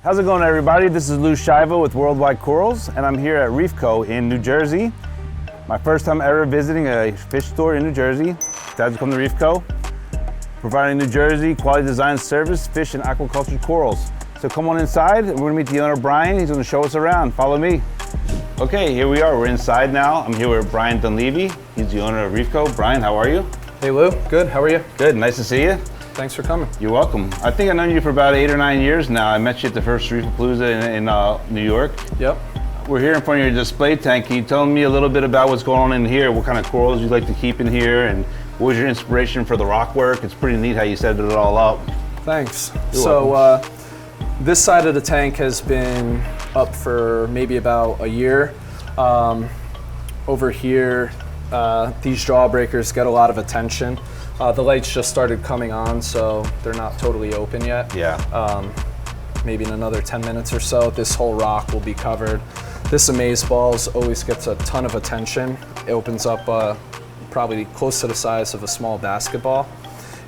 How's it going, everybody? This is Lou Shiva with Worldwide Corals, and I'm here at ReefCo in New Jersey. My first time ever visiting a fish store in New Jersey. Glad to come to ReefCo, providing New Jersey quality design service, fish and aquaculture corals. So come on inside, and we're gonna meet the owner, Brian. He's gonna show us around. Follow me. Okay, here we are. We're inside now. I'm here with Brian Dunleavy. He's the owner of ReefCo. Brian, how are you? Hey Lou, good. How are you? Good, nice to see you. Thanks for coming. You're welcome. I think I've known you for about 8 or 9 years now. I met you at the first ReefApalooza in New York. Yep. We're here in front of your display tank. Can you tell me a little bit about what's going on in here? What kind of corals you like to keep in here, and what was your inspiration for the rock work? It's pretty neat how you set it all up. Thanks. You're welcome. This side of the tank has been up for maybe about a year. Over here, these jawbreakers get a lot of attention. The lights just started coming on, so they're not totally open yet. Yeah. Maybe in another 10 minutes or so, this whole rock will be covered. This amazeballs always gets a ton of attention. It opens up probably close to the size of a small basketball.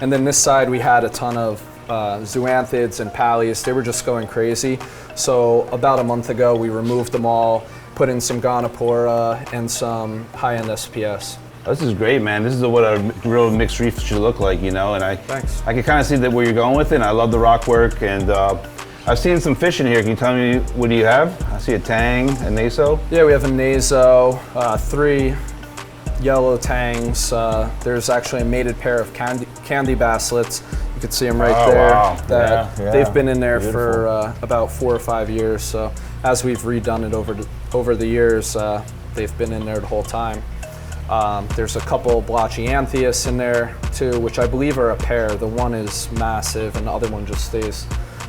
And then this side, we had a ton of zoanthids and pallies. They were just going crazy. So about a month ago, we removed them all, put in some Gonopora and some high-end SPS. This is great, man. This is what a real mixed reef should look like, you know. And I can kind of see that where you're going with it. And I love the rock work, and I've seen some fish in here. Can you tell me what do you have? I see a tang, a naso. Yeah, we have a naso, 3 yellow tangs. There's actually a mated pair of candy basslets. You can see them right there. Wow. That they've been in there Beautiful. for about 4 or 5 years. So as we've redone it over the years, they've been in there the whole time. There's a couple blotchy anthias in there too, which I believe are a pair. The one is massive and the other one just stays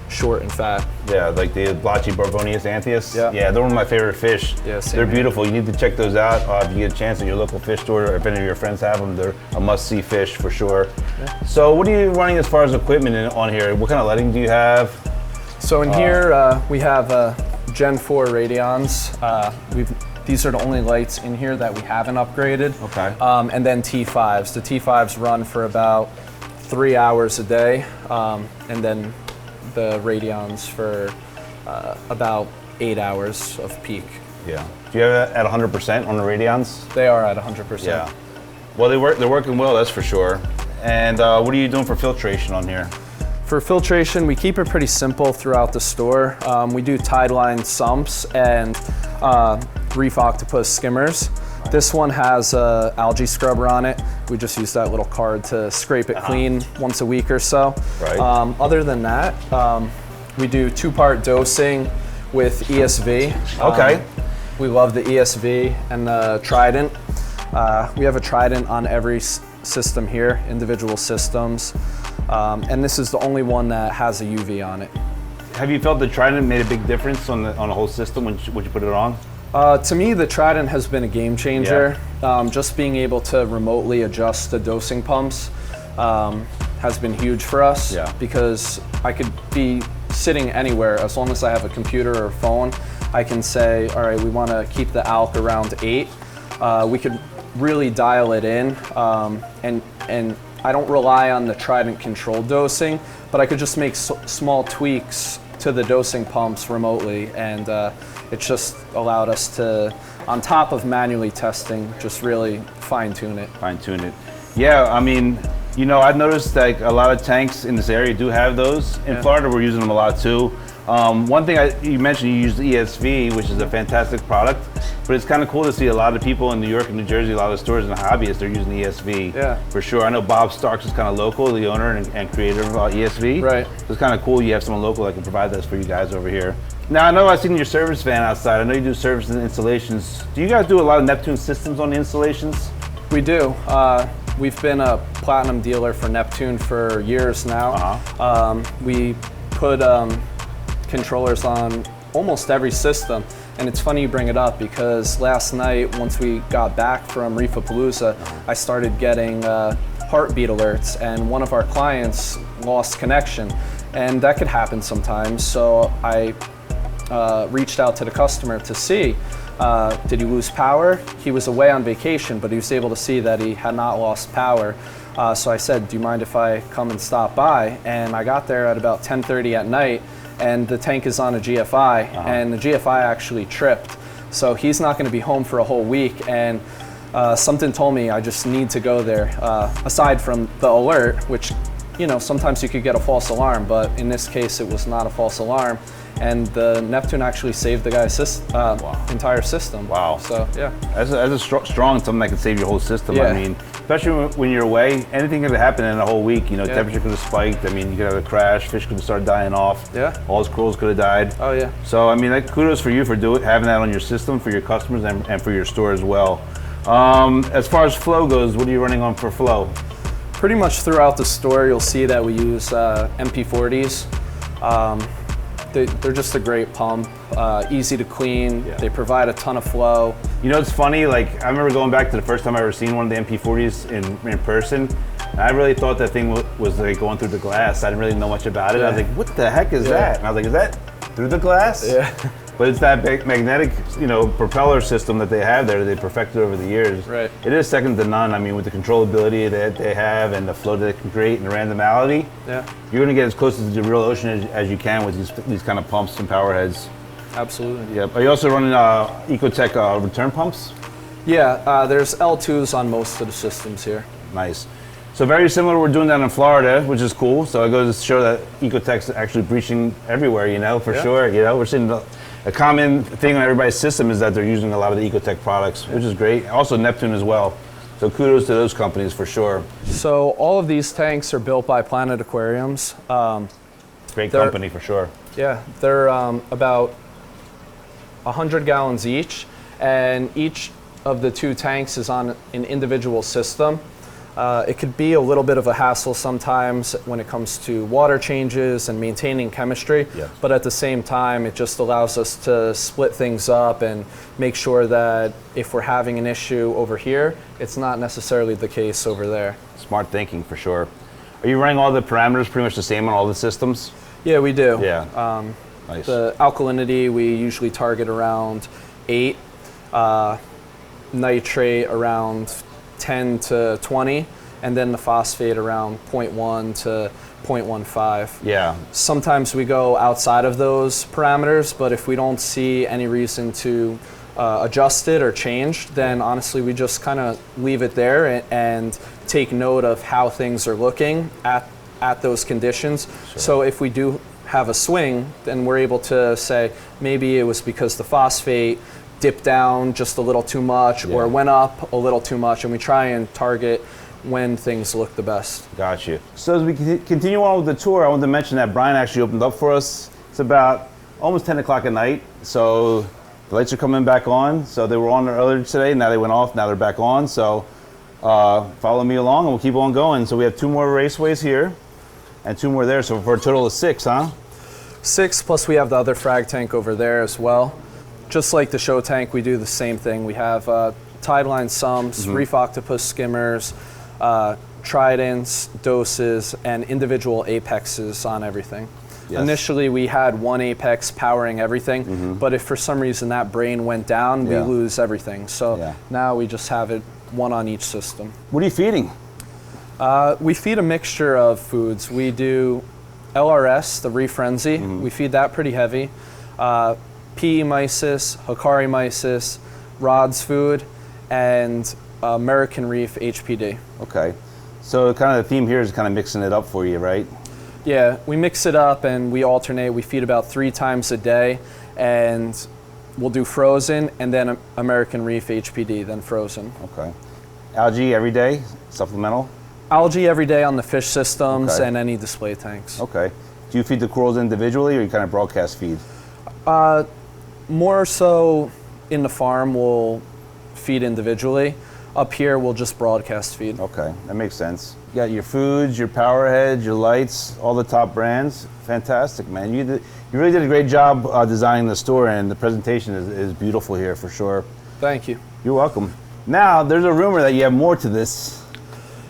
short and fat. Yeah, like the blotchy Barbonius anthias. Yeah. Yeah, they're one of my favorite fish. Yeah, same they're here. beautiful. You need to check those out if you get a chance at your local fish store, or if any of your friends have them. They're a must-see fish for sure. Yeah. So what are you running as far as equipment on here? What kind of lighting do you have? So in here we have Gen 4 Radions. These are the only lights in here that we haven't upgraded. Okay. And then T5s. The T5s run for about 3 hours a day, and then the Radions for about 8 hours of peak. Yeah. Do you have it at 100% on the Radions? They are at 100%. Yeah. Well, they're working well, that's for sure. And what are you doing for filtration on here? For filtration, we keep it pretty simple throughout the store. We do tide-line sumps and reef octopus skimmers. Right. This one has a algae scrubber on it. We just use that little card to scrape it clean once a week or so. Right. Other than that, we do 2-part dosing with ESV. Okay. We love the ESV and the Trident. We have a Trident on every system here, individual systems. And this is the only one that has a UV on it. Have you felt the Trident made a big difference on the whole system when you put it on? To me, the Trident has been a game changer. Yeah. Just being able to remotely adjust the dosing pumps has been huge for us. Yeah. Because I could be sitting anywhere, as long as I have a computer or a phone, I can say, all right, we want to keep the alk around 8. We could really dial it in, and I don't rely on the Trident controlled dosing, but I could just make small tweaks to the dosing pumps remotely, and it just allowed us to, on top of manually testing, just really fine-tune it. Fine-tune it. Yeah, I mean, you know, I've noticed that a lot of tanks in this area do have those. In Florida, we're using them a lot too. One thing you mentioned, you use the ESV, which is a fantastic product, but it's kind of cool to see a lot of people in New York and New Jersey, a lot of stores and hobbyists, they're using the ESV. Yeah. For sure. I know Bob Starks is kind of local, the owner and creator of ESV. Right. So it's kind of cool you have someone local that can provide this for you guys over here. Now, I know I've seen your service van outside. I know you do service and installations. Do you guys do a lot of Neptune systems on the installations? We do. We've been a platinum dealer for Neptune for years now. We put controllers on almost every system. And it's funny you bring it up, because last night, once we got back from ReefApalooza, I started getting heartbeat alerts, and one of our clients lost connection. And that could happen sometimes. So I reached out to the customer to see, did he lose power? He was away on vacation, but he was able to see that he had not lost power. So I said, do you mind if I come and stop by? And I got there at about 10:30 at night, and the tank is on a GFI, and the GFI actually tripped. So he's not going to be home for a whole week, and something told me I just need to go there. Aside from the alert, which, you know, sometimes you could get a false alarm, but in this case it was not a false alarm. And the Neptune actually saved the guy's entire system. Wow. So, yeah. That's a strong something that can save your whole system. Yeah. I mean, especially when you're away, anything could happen in a whole week. You know, temperature could have spiked. I mean, you could have a crash. Fish could have started dying off. Yeah. All his corals could have died. Oh, yeah. So, I mean, kudos for you for having that on your system for your customers and for your store as well. As far as flow goes, what are you running on for flow? Pretty much throughout the store, you'll see that we use MP40s. They're just a great pump, easy to clean. Yeah. They provide a ton of flow. You know, it's funny, like I remember going back to the first time I ever seen one of the MP40s in person. And I really thought that thing was like going through the glass. I didn't really know much about it. Yeah. I was like, what the heck is that? And I was like, is that through the glass? Yeah. But it's that magnetic, you know, propeller system that they have there that they perfected over the years. Right. It is second to none. I mean, with the controllability that they have and the flow that they can create and the randomality, yeah, you're going to get as close to the real ocean as you can with these kind of pumps and power heads. Absolutely. Yep. Are you also running Ecotech return pumps? Yeah, there's L2s on most of the systems here. Nice. So very similar, we're doing that in Florida, which is cool. So it goes to show that Ecotech's actually breaching everywhere, you know, for sure. You know, we're seeing a common thing on everybody's system is that they're using a lot of the Ecotech products, which is great. Also Neptune as well. So kudos to those companies for sure. So all of these tanks are built by Planet Aquariums. Great company for sure. Yeah, they're about 100 gallons each, and each of the two tanks is on an individual system. It could be a little bit of a hassle sometimes when it comes to water changes and maintaining chemistry, but at the same time it just allows us to split things up and make sure that if we're having an issue over here, it's not necessarily the case over there. Smart thinking for sure. Are you running all the parameters pretty much the same on all the systems? Yeah, we do. Yeah. Nice. The alkalinity we usually target around 8, nitrate around 10 to 20, and then the phosphate around 0.1 to 0.15. Yeah. Sometimes we go outside of those parameters, but if we don't see any reason to adjust it or change, then honestly we just kind of leave it there and take note of how things are looking at those conditions. Sure. So if we do have a swing, then we're able to say maybe it was because the phosphate dipped down just a little too much or went up a little too much, and we try and target when things look the best. Got you. So as we continue on with the tour, I wanted to mention that Brian actually opened up for us. It's about almost 10 o'clock at night, so the lights are coming back on. So they were on earlier today, now they went off, now they're back on. So follow me along and we'll keep on going. So we have 2 more raceways here and 2 more there, so for a total of 6, huh? 6, plus we have the other frag tank over there as well. Just like the show tank, we do the same thing. We have tide line sumps, reef octopus skimmers, tridents, doses, and individual apexes on everything. Yes. Initially, we had one apex powering everything, but if for some reason that brain went down, we lose everything. So now we just have it one on each system. What are you feeding? We feed a mixture of foods. We do LRS, the Reef Frenzy. We feed that pretty heavy. PE mysis, Hikari mysis, rods food, and American Reef HPD. Okay. So kind of the theme here is kind of mixing it up for you, right? Yeah, we mix it up and we alternate. We feed about 3 times a day, and we'll do frozen and then American Reef HPD, then frozen. Okay. Algae every day, supplemental? Algae every day on the fish systems and any display tanks. Okay. Do you feed the corals individually or you kind of broadcast feed? More so in the farm, we'll feed individually. Up here, we'll just broadcast feed. Okay, that makes sense. You got your foods, your power heads, your lights, all the top brands. Fantastic, man. You really did a great job designing the store, and the presentation is beautiful here for sure. Thank you. You're welcome. Now, there's a rumor that you have more to this.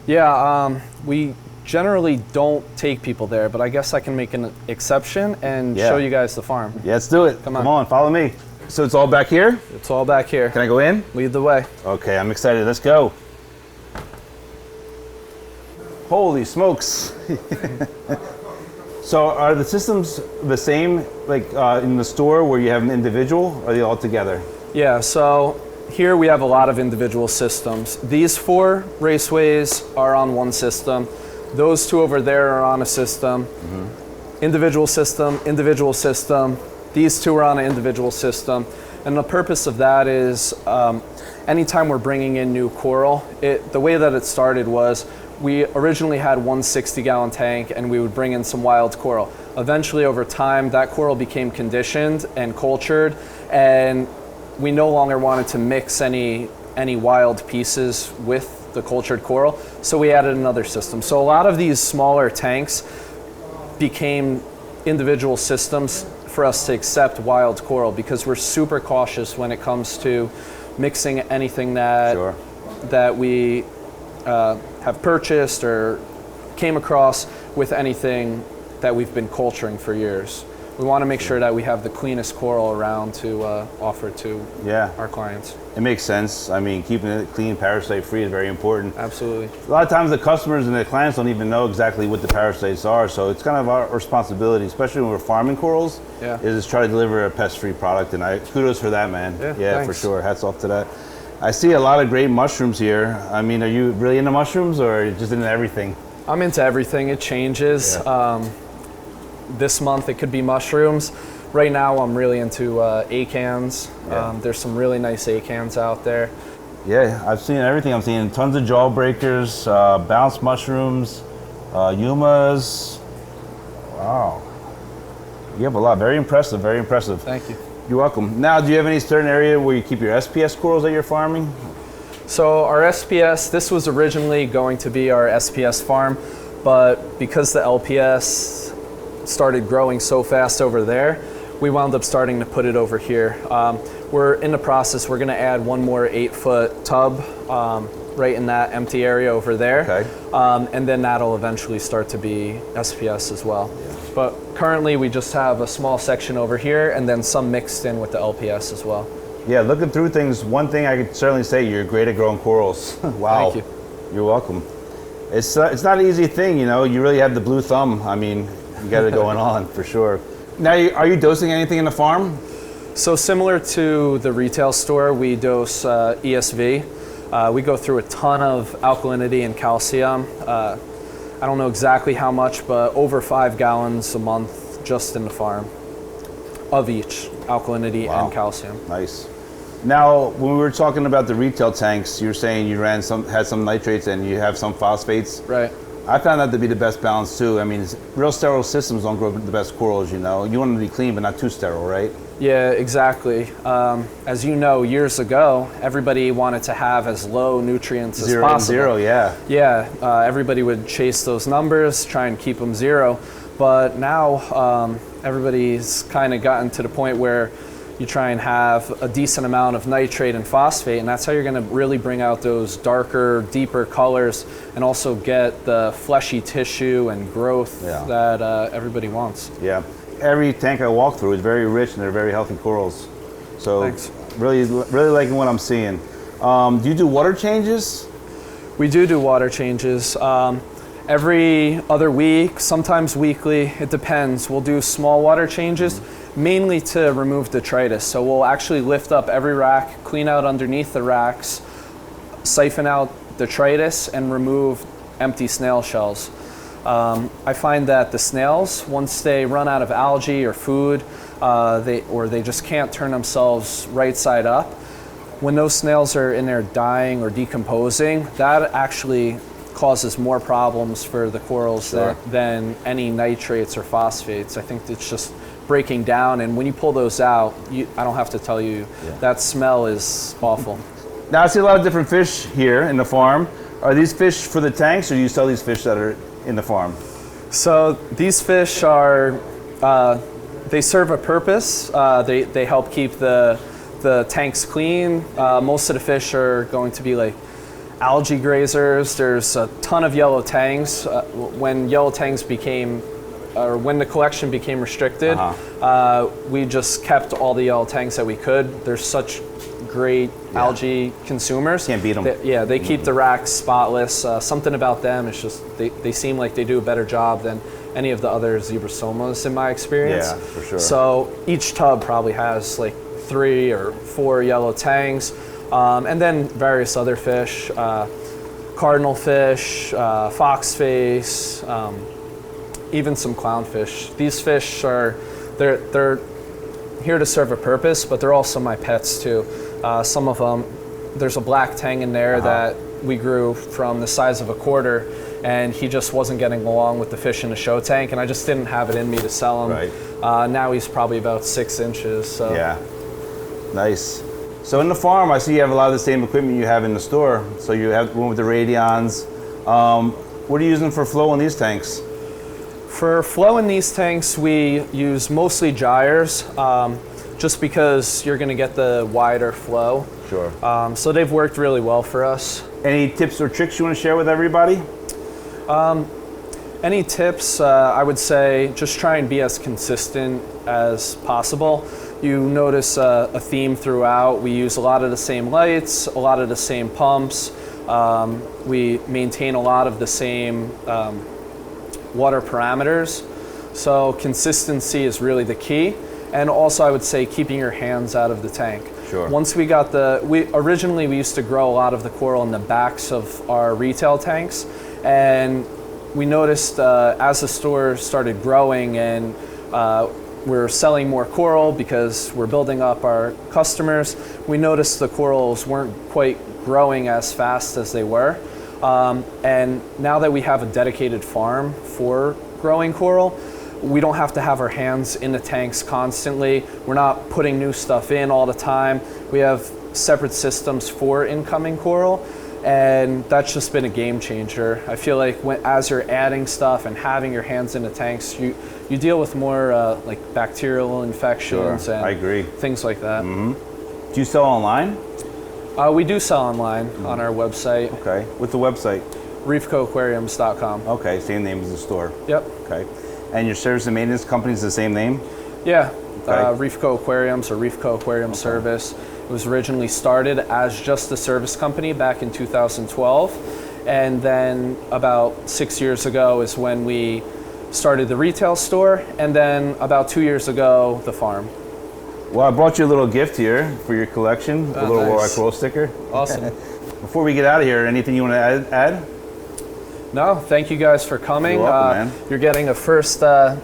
Yeah, we generally don't take people there, but I guess I can make an exception and show you guys the farm. Yeah, let's do it. Come on, follow me. So it's all back here? It's all back here. Can I go in? Lead the way. Okay, I'm excited. Let's go. Holy smokes. So are the systems the same, like in the store where you have an individual, or are they all together? Yeah, so here we have a lot of individual systems. These 4 raceways are on one system. Those 2 over there are on a system. Individual system, individual system. These 2 are on an individual system. And the purpose of that is anytime we're bringing in new coral, the way that it started was we originally had one 60-gallon tank and we would bring in some wild coral. Eventually, over time, that coral became conditioned and cultured, and we no longer wanted to mix any wild pieces with the cultured coral, so we added another system. So a lot of these smaller tanks became individual systems for us to accept wild coral because we're super cautious when it comes to mixing anything that that we have purchased or came across with anything that we've been culturing for years. We want to make sure that we have the cleanest coral around to offer to our clients. It makes sense. I mean, keeping it clean, parasite free is very important. Absolutely. A lot of times the customers and the clients don't even know exactly what the parasites are, so it's kind of our responsibility, especially when we're farming corals, is to try to deliver a pest-free product, and kudos for that, man. Yeah, for sure. Hats off to that. I see a lot of great mushrooms here. I mean, are you really into mushrooms or are you just into everything? I'm into everything. It changes. This month it could be mushrooms. Right now I'm really into acans. There's some really nice acans out there. Yeah, I've seen everything. I'm seeing tons of jawbreakers, bounce mushrooms, yumas. Wow. You have a lot. Very impressive, very impressive. Thank you. You're welcome. Now, do you have any certain area where you keep your SPS corals that you're farming? So our SPS, this was originally going to be our SPS farm, but because the LPS started growing so fast over there, we wound up starting to put it over here. We're in the process, we're gonna add one more 8-foot tub right in that empty area over there. Okay. And then that'll eventually start to be SPS as well. But currently we just have a small section over here and then some mixed in with the LPS as well. Yeah, looking through things, one thing I could certainly say, you're great at growing corals. Wow. Thank you. You're welcome. It's not an easy thing, you know, you really have the blue thumb. I mean, you got it going on for sure. Now, are you dosing anything in the farm? So similar to the retail store, we dose ESV. We go through a ton of alkalinity and calcium. I don't know exactly how much, but over 5 gallons a month just in the farm of each, alkalinity and calcium. Nice. Now, when we were talking about the retail tanks, you were saying you had some nitrates and you have some phosphates. Right. I found that to be the best balance too. I mean, real sterile systems don't grow the best corals, you know. You want them to be clean, but not too sterile, right? Yeah, exactly. As you know, years ago, everybody wanted to have as low nutrients as possible. Zero, yeah. Yeah, everybody would chase those numbers, try and keep them zero. But now everybody's kind of gotten to the point where you try and have a decent amount of nitrate and phosphate, and that's how you're going to really bring out those darker, deeper colors and also get the fleshy tissue and growth that everybody wants. Yeah. Every tank I walk through is very rich and they're very healthy corals. So thanks. Really liking what I'm seeing. Do you do water changes? We do water changes. Every other week, sometimes weekly, it depends. We'll do small water changes. Mainly to remove detritus. So we'll actually lift up every rack, clean out underneath the racks, siphon out detritus, and remove empty snail shells. I find that the snails, once they run out of algae or food, they just can't turn themselves right side up. When those snails are in there dying or decomposing, that actually causes more problems for the corals than any nitrates or phosphates. I think it's just breaking down, and when you pull those out, I don't have to tell you, that smell is awful. Now I see a lot of different fish here in the farm. Are these fish for the tanks, or do you sell these fish that are in the farm? So these fish are, they serve a purpose. They help keep the tanks clean. Most of the fish are going to be like algae grazers. There's a ton of yellow tangs. When yellow tangs when the collection became restricted, we just kept all the yellow tanks that we could. They're such great algae consumers. Can't beat them. They keep the racks spotless. Something about them, it's just, they seem like they do a better job than any of the other zebrasomas in my experience. Yeah, for sure. So each tub probably has like 3 or 4 yellow tangs, and then various other fish, cardinal fish, foxface, even some clownfish. These fish they're here to serve a purpose, but they're also my pets too. Some of them, there's a black tang in there that we grew from the size of a quarter, and he just wasn't getting along with the fish in the show tank, and I just didn't have it in me to sell him. Right. Now he's probably about 6 inches. So. Yeah, nice. So in the farm, I see you have a lot of the same equipment you have in the store. So you have one with the radions. What are you using for flow in these tanks? For flow in these tanks, we use mostly gyres, just because you're going to get the wider flow. Sure. So they've worked really well for us. Any tips or tricks you want to share with everybody? Any tips? I would say just try and be as consistent as possible. You notice a theme throughout. We use a lot of the same lights, a lot of the same pumps. We maintain a lot of the same water parameters. So consistency is really the key. And also I would say keeping your hands out of the tank. Sure. Once we got originally we used to grow a lot of the coral in the backs of our retail tanks, and we noticed as the store started growing and we're selling more coral because we're building up our customers, we noticed the corals weren't quite growing as fast as they were. And now that we have a dedicated farm for growing coral, we don't have to have our hands in the tanks constantly. We're not putting new stuff in all the time. We have separate systems for incoming coral, and that's just been a game changer. I feel like as you're adding stuff and having your hands in the tanks, you deal with more like bacterial infections and I agree. things like that. Do you sell online? We do sell online on our website. Okay. What's the website? ReefCoAquariums.com. Okay, same name as the store. Yep. Okay. And your service and maintenance company is the same name? Yeah. Okay. ReefCo Aquariums or ReefCo Aquarium Service. It was originally started as just a service company back in 2012. And then about 6 years ago is when we started the retail store. And then about 2 years ago, the farm. Well, I brought you a little gift here for your collection, a little Worldwide Coral sticker. Awesome. Before we get out of here, anything you want to add? No, thank you guys for coming. You're welcome, man. You're getting a first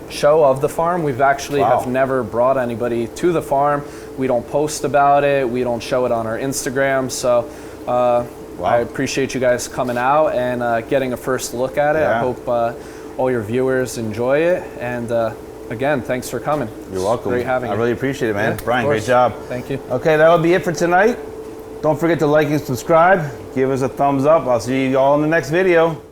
show of the farm. We've actually have never brought anybody to the farm. We don't post about it. We don't show it on our Instagram. So I appreciate you guys coming out and getting a first look at it. Yeah. I hope all your viewers enjoy it. And again, thanks for coming. You're welcome. Great having you. I really appreciate it, man. Yeah, Brian, great job. Thank you. Okay, that'll be it for tonight. Don't forget to like and subscribe. Give us a thumbs up. I'll see you all in the next video.